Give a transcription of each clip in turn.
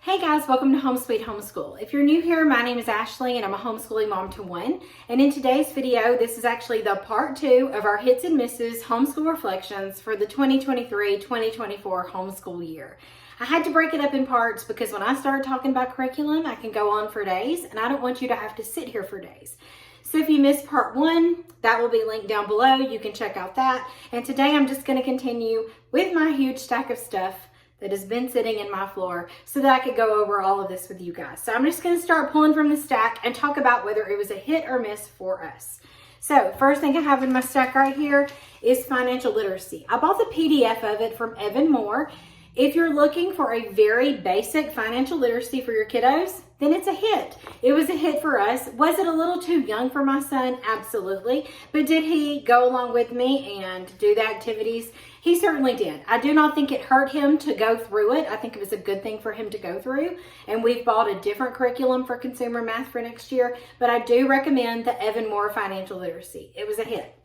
Hey guys, welcome to Home Sweet Homeschool. If you're new here, my name is Ashley and I'm a homeschooling mom to one. And in today's video, this is actually the part 2 of our hits and misses homeschool reflections for the 2023-2024 homeschool year. I had to break it up in parts because when I started talking about curriculum, I can go on for days and I don't want you to have to sit here for days. So if you missed part 1, that will be linked down below. You can check out that. And today I'm just going to continue with my huge stack of stuff that has been sitting in my floor so that I could go over all of this with you guys. So I'm just going to start pulling from the stack and talk about whether it was a hit or miss for us. So first thing I have in my stack right here is financial literacy. I bought the PDF of it from Evan Moore. If you're looking for a very basic financial literacy for your kiddos, then it's a hit. It was a hit for us. Was it a little too young for my son? Absolutely. But did he go along with me and do the activities? He certainly did. I do not think it hurt him to go through it. I think it was a good thing for him to go through. And we've bought a different curriculum for consumer math for next year. But I do recommend the Evan Moore financial literacy. It was a hit.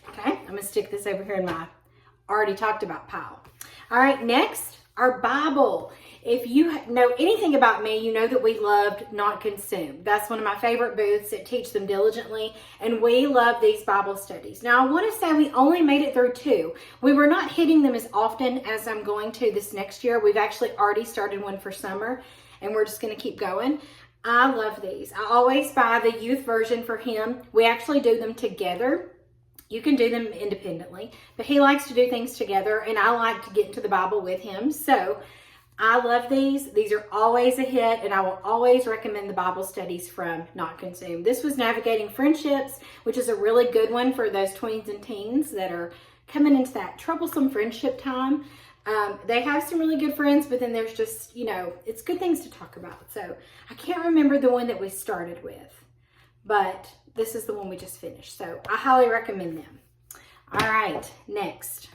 Okay, I'm going to stick this over here in my already talked about pile. All right, next, our Bible. If you know anything about me, you know that we loved Not Consumed. That's one of my favorite booths that teach them diligently, and we love these Bible studies. Now, I want to say we only made it through 2. We were not hitting them as often as I'm going to this next year. We've actually already started one for summer, and we're just going to keep going. I love these. I always buy the youth version for him. We actually do them together. You can do them independently, but he likes to do things together, and I like to get into the Bible with him. So I love these. These are always a hit, and I will always recommend the Bible studies from Not Consumed. This was Navigating Friendships, which is a really good one for those tweens and teens that are coming into that troublesome friendship time. They have some really good friends, but then there's just, it's good things to talk about. So I can't remember the one that we started with, but this is the one we just finished. So I highly recommend them. All right, next.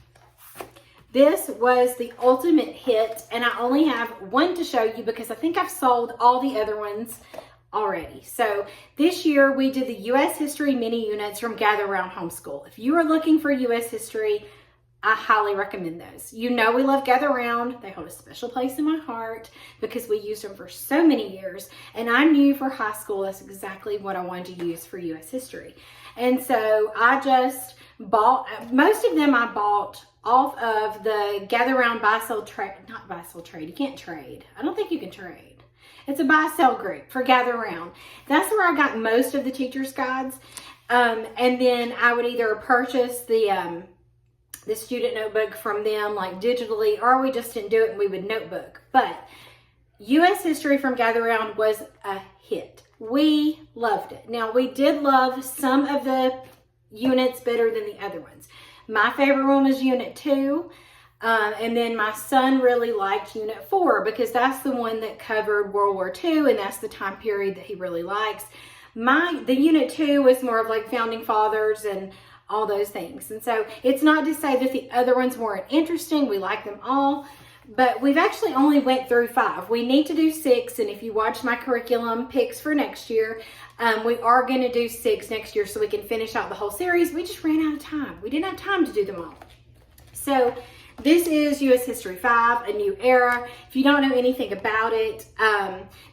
This was the ultimate hit, and I only have one to show you because I think I've sold all the other ones already. So this year we did the U.S. History mini units from Gather Around Homeschool. If you are looking for U.S. History, I highly recommend those. You know we love Gather Around. They hold a special place in my heart because we used them for so many years. And I knew for high school that's exactly what I wanted to use for U.S. History. And so I just bought, most of them I bought off of the Gather Around buy sell trade, not buy sell trade, you can't trade. I don't think you can trade. It's a buy sell group for Gather Around. That's where I got most of the teacher's guides. And then I would either purchase the student notebook from them like digitally, or we just didn't do it and we would notebook. But U.S. History from Gather Around was a hit. We loved it. Now, we did love some of the units better than the other ones. My favorite one was Unit 2, and then my son really liked Unit 4 because that's the one that covered World War II, and that's the time period that he really likes. The Unit 2 was more of like Founding Fathers and all those things. And so it's not to say that the other ones weren't interesting. We like them all, but we've actually only went through 5. We need to do 6. And if you watch my curriculum picks for next year, we are going to do 6 next year so we can finish out the whole series. We just ran out of time. We didn't have time to do them all. So this is U.S. History 5, A New Era. If you don't know anything about it,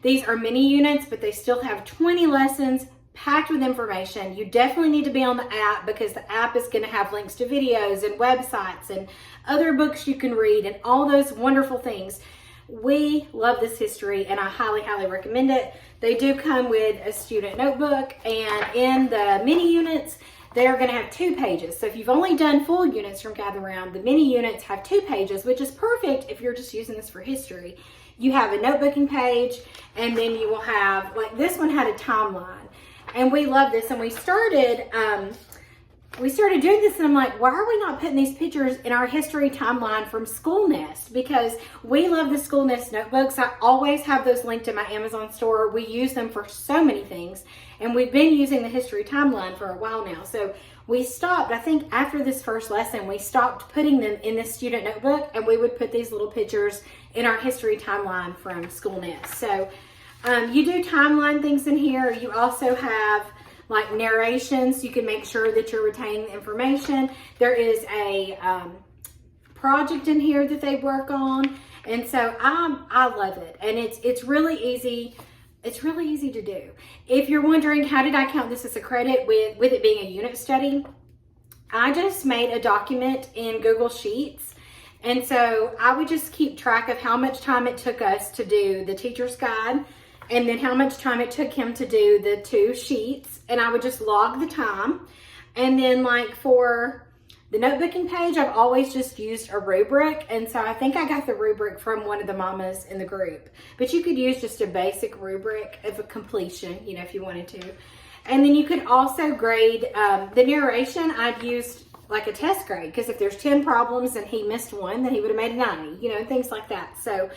these are mini units, but they still have 20 lessons packed with information. You definitely need to be on the app because the app is going to have links to videos and websites and other books you can read and all those wonderful things. We love this history and I highly, highly recommend it. They do come with a student notebook, and in the mini units, they are going to have 2 pages. So if you've only done full units from Gather Around, the mini units have 2 pages, which is perfect if you're just using this for history. You have a notebooking page, and then you will have, like this one had a timeline. And we love this, and we started doing this, and I'm like, why are we not putting these pictures in our history timeline from School Nest? Because we love the School Nest notebooks. I always have those linked in my Amazon store. We use them for so many things, and we've been using the history timeline for a while now. So we stopped, I think after this first lesson, we stopped putting them in this student notebook, and we would put these little pictures in our history timeline from School Nest. So you do timeline things in here. You also have like narrations. You can make sure that you're retaining the information. There is a project in here that they work on. And so I love it. And it's really easy. It's really easy to do. If you're wondering, how did I count this as a credit with it being a unit study? I just made a document in Google Sheets. And so I would just keep track of how much time it took us to do the teacher's guide, and then how much time it took him to do the 2 sheets. And I would just log the time. And then like for the notebooking page, I've always just used a rubric. And so I think I got the rubric from one of the mamas in the group. But you could use just a basic rubric of a completion, you know, if you wanted to. And then you could also grade the narration. I'd used like a test grade, because if there's 10 problems and he missed one, then he would have made a 90, you know, things like that. So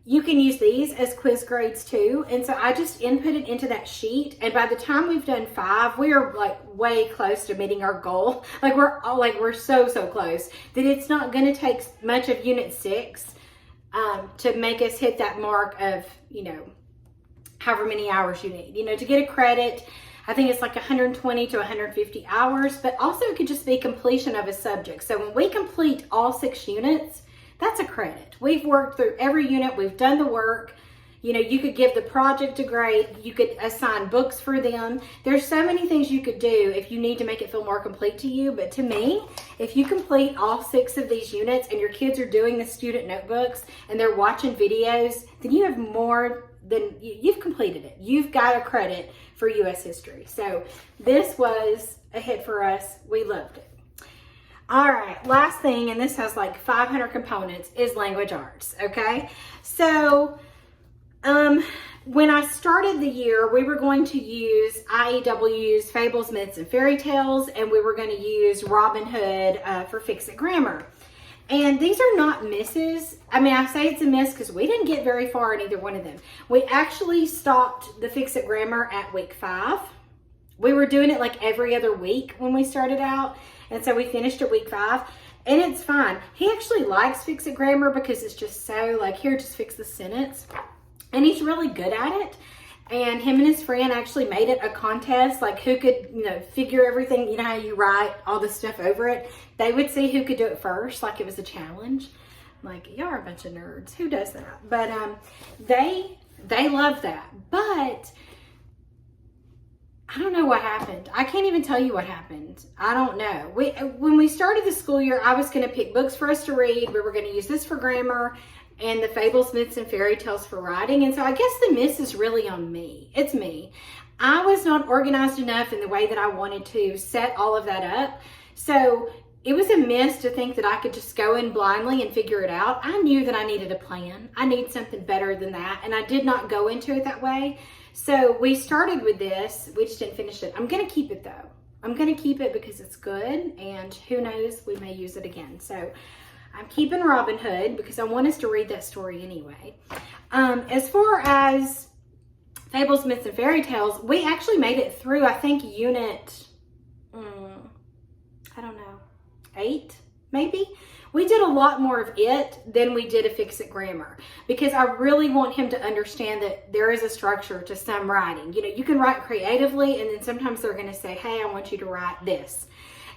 you can use these as quiz grades too. And so I just input it into that sheet. And by the time we've done 5, we are like way close to meeting our goal. Like we're so close that it's not going to take much of unit 6 to make us hit that mark of, you know, however many hours you need, you know, to get a credit. I think it's like 120 to 150 hours, but also it could just be completion of a subject. So when we complete all 6 units, that's a credit. We've worked through every unit. We've done the work. You know, you could give the project a grade. You could assign books for them. There's so many things you could do if you need to make it feel more complete to you. But to me, if you complete all 6 of these units and your kids are doing the student notebooks and they're watching videos, then you have more than, you've completed it. You've got a credit for U.S. history. So this was a hit for us. We loved it. All right, last thing, and this has like 500 components, is language arts, okay? So when I started the year, we were going to use IEW's Fables, Myths, and Fairy Tales, and we were going to use Robin Hood for Fix-It Grammar. And these are not misses. I mean, I say it's a miss because we didn't get very far in either one of them. We actually stopped the Fix-It Grammar at week 5. We were doing it like every other week when we started out. And so we finished at week 5. And it's fine. He actually likes Fix-It Grammar because it's just so like, here, just fix the sentence. And he's really good at it. And him and his friend actually made it a contest, like who could, you know, figure everything, you know how you write all this stuff over it. They would see who could do it first, like it was a challenge. Like, y'all are a bunch of nerds. Who does that? But they love that. But I don't know what happened. I can't even tell you what happened. I don't know. When we started the school year, I was going to pick books for us to read. We were going to use this for grammar and the Fables, Myths, and Fairy Tales for writing. And so I guess the miss is really on me. It's me. I was not organized enough in the way that I wanted to set all of that up. So it was a miss to think that I could just go in blindly and figure it out. I knew that I needed a plan. I need something better than that. And I did not go into it that way. So we started with this. We just didn't finish it. I'm going to keep it though. I'm going to keep it because it's good. And who knows, we may use it again. So I'm keeping Robin Hood because I want us to read that story anyway. As far as Fables, Myths, and Fairy Tales, we actually made it through, I think, unit, I don't know, 8, maybe? We did a lot more of it than we did a Fix-It Grammar because I really want him to understand that there is a structure to some writing. You know, you can write creatively and then sometimes they're going to say, hey, I want you to write this.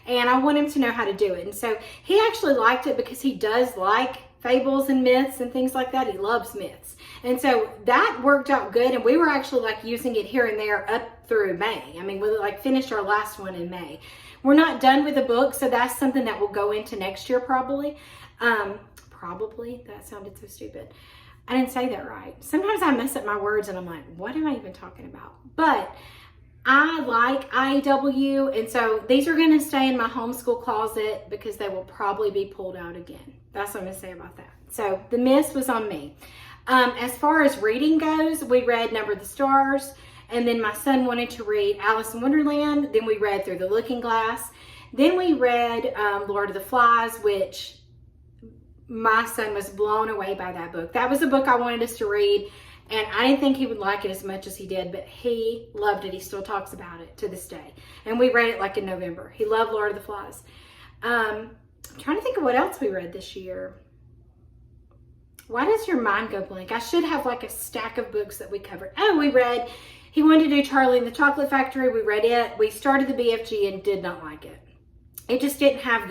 And I want him to know how to do it. And so he actually liked it because he does like fables and myths and things like that. He loves myths. And so that worked out good. And we were actually like using it here and there up through May. I mean, we like finished our last one in May. We're not done with the book. So that's something that will go into next year probably. Probably. That sounded so stupid. I didn't say that right. Sometimes I mess up my words and I'm like, what am I even talking about? But I like IEW, and so these are going to stay in my homeschool closet because they will probably be pulled out again. That's what I'm going to say about that. So the miss was on me. As far as reading goes, we read Number the Stars, and then my son wanted to read Alice in Wonderland. Then we read Through the Looking Glass. Then we read Lord of the Flies, which my son was blown away by that book. That was a book I wanted us to read. And I didn't think he would like it as much as he did, but he loved it. He still talks about it to this day. And we read it like in November. He loved Lord of the Flies. I'm trying to think of what else we read this year. Why does your mind go blank? I should have like a stack of books that we covered. Oh, we read, he wanted to do Charlie and the Chocolate Factory. We read it. We started the BFG and did not like it. It just didn't have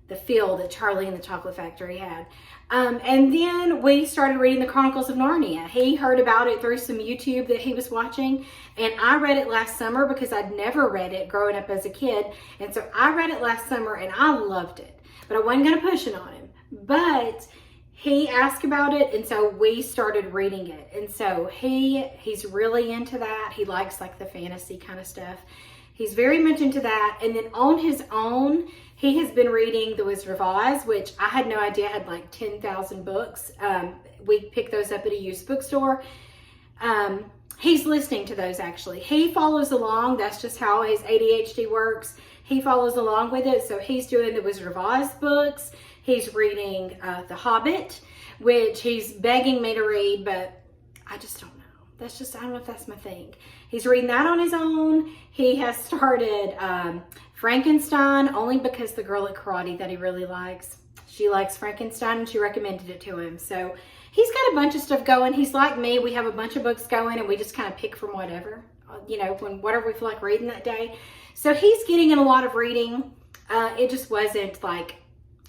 the field that Charlie and the Chocolate Factory had. And then we started reading the Chronicles of Narnia. He heard about it through some YouTube that he was watching, and I read it last summer because I'd never read it growing up as a kid. And so I read it last summer and I loved it, but I wasn't going to push it on him. But he asked about it, and so we started reading it. And so he's really into that. He likes like the fantasy kind of stuff. He's very much into that. And then on his own, he has been reading The Wizard of Oz, which I had no idea had like 10,000 books. We picked those up at a used bookstore. He's listening to those actually. He follows along. That's just how his ADHD works. He follows along with it. So he's doing the Wizard of Oz books. He's reading The Hobbit, which he's begging me to read, but I just don't know. I don't know if that's my thing. He's reading that on his own. He has started Frankenstein only because the girl at karate that he really likes, she likes Frankenstein and she recommended it to him. So he's got a bunch of stuff going. He's like me. We have a bunch of books going and we just kind of pick from whatever, whatever we feel like reading that day. So he's getting in a lot of reading. It just wasn't like,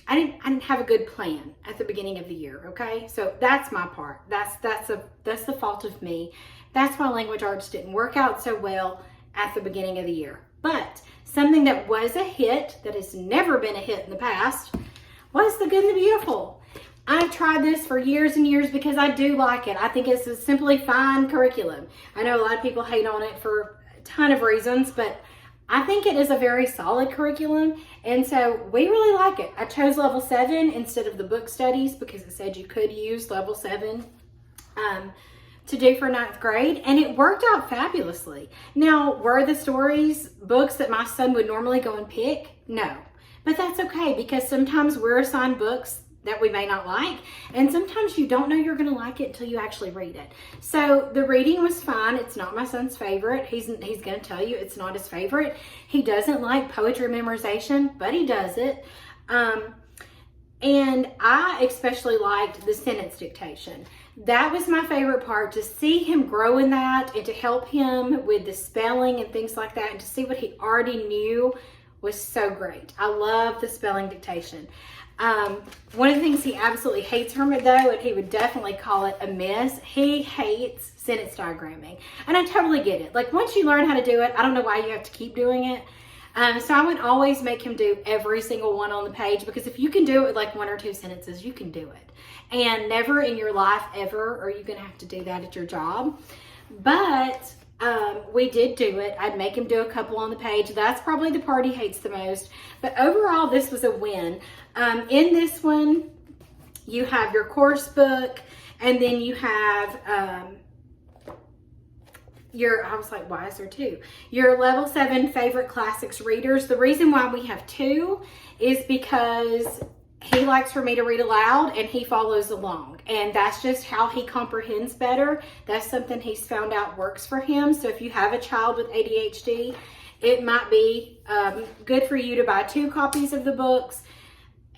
I didn't have a good plan at the beginning of the year, okay? So that's my part. That's the fault of me. That's why language arts didn't work out so well at the beginning of the year. But something that was a hit, that has never been a hit in the past, was The Good and the Beautiful. I've tried this for years and years because I do like it. I think it's a simply fine curriculum. I know a lot of people hate on it for a ton of reasons, but I think it is a very solid curriculum, and so we really like it. I chose level 7 instead of the book studies because it said you could use level 7 to do for 9th grade, and it worked out fabulously. Now, were the stories books that my son would normally go and pick? No, but that's okay because sometimes we're assigned books that we may not like, and sometimes you don't know you're going to like it until you actually read it. So the reading was fine. It's not my son's favorite. He's going to tell you it's not his favorite. He doesn't like poetry memorization, but he does it. And I especially liked the sentence dictation. That was my favorite part, to see him grow in that and to help him with the spelling and things like that, and to see what he already knew was so great. I love the spelling dictation. One of the things he absolutely hates from it though, and he would definitely call it a miss, he hates sentence diagramming. And I totally get it. Like once you learn how to do it, I don't know why you have to keep doing it. So I would always make him do every single one on the page, because if you can do it with like 1 or 2 sentences, you can do it. And never in your life ever are you going to have to do that at your job. But we did do it. I'd make him do a couple on the page. That's probably the part he hates the most. But overall, this was a win. In this one, you have your course book, and then you have I was like, why is there 2? Your level 7 favorite classics readers. The reason why we have 2 is because he likes for me to read aloud and he follows along, and that's just how he comprehends better. That's something he's found out works for him. So if you have a child with ADHD, it might be good for you to buy 2 copies of the books,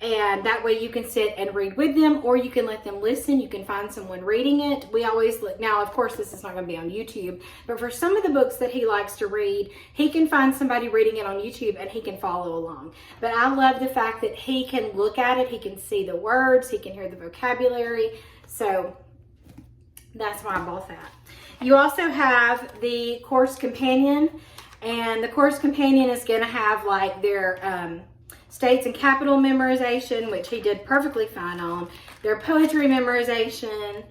and that way you can sit and read with them, or you can let them listen. You can find someone reading it. We always look, now of course this is not going to be on YouTube, but for some of the books that he likes to read, he can find somebody reading it on YouTube and he can follow along. But I love the fact that he can look at it, he can see the words, he can hear the vocabulary. So that's why I bought that. You also have the course companion, and the course companion is going to have like their states and capital memorization, which he did perfectly fine on. Their poetry memorization.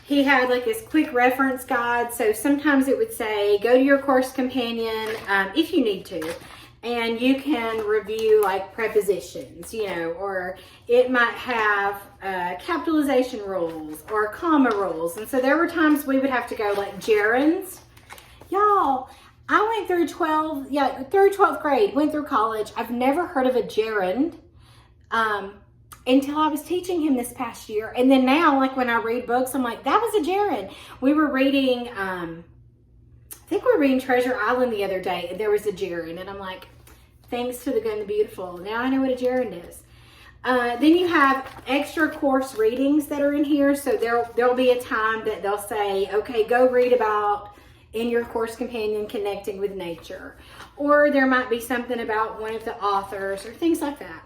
He had like this quick reference guide. So sometimes it would say, go to your course companion if you need to. And you can review like prepositions, or it might have capitalization rules or comma rules. And so there were times we would have to go like gerunds. Y'all, I went through 12th grade, went through college. I've never heard of a gerund until I was teaching him this past year. And then now, like when I read books, I'm like, that was a gerund. We were reading, I think we were reading Treasure Island the other day, and there was a gerund. And I'm like, thanks to The Good and the Beautiful, now I know what a gerund is. Then you have extra course readings that are in here. So there'll be a time that they'll say, okay, go read about, in your course companion, connecting with nature, or there might be something about one of the authors or things like that.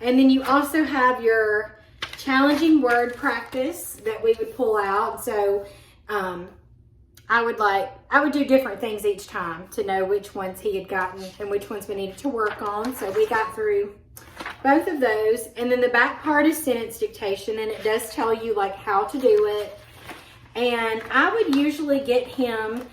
And then you also have your challenging word practice that we would pull out. So I would do different things each time to know which ones he had gotten and which ones we needed to work on. So we got through both of those. And then the back part is sentence dictation, and it does tell you like how to do it. And I would usually get him,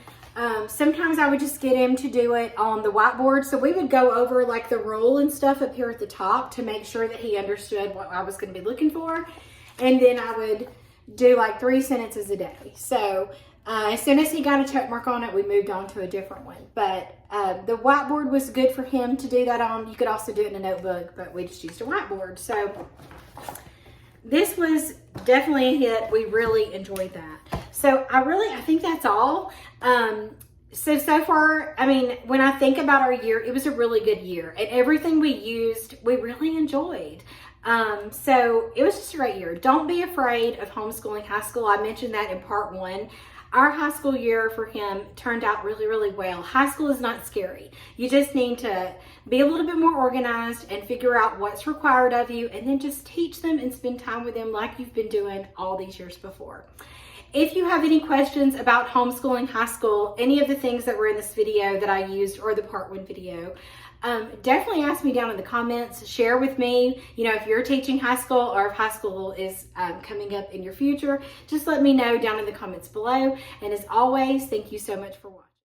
sometimes I would just get him to do it on the whiteboard. So we would go over like the rule and stuff up here at the top to make sure that he understood what I was going to be looking for. And then I would do like 3 sentences a day. So as soon as he got a check mark on it, we moved on to a different one. But the whiteboard was good for him to do that on. You could also do it in a notebook, but we just used a whiteboard. So this was definitely a hit. We really enjoyed that. So I think that's all. So far, I mean, when I think about our year, it was a really good year. And everything we used, we really enjoyed. So it was just a great year. Don't be afraid of homeschooling high school. I mentioned that in part 1. Our high school year for him turned out really, really well. High school is not scary. You just need to be a little bit more organized and figure out what's required of you, and then just teach them and spend time with them like you've been doing all these years before. If you have any questions about homeschooling high school, any of the things that were in this video that I used or the part 1 video, definitely ask me down in the comments. Share with me, if you're teaching high school or if high school is coming up in your future. Just let me know down in the comments below. And as always, thank you so much for watching.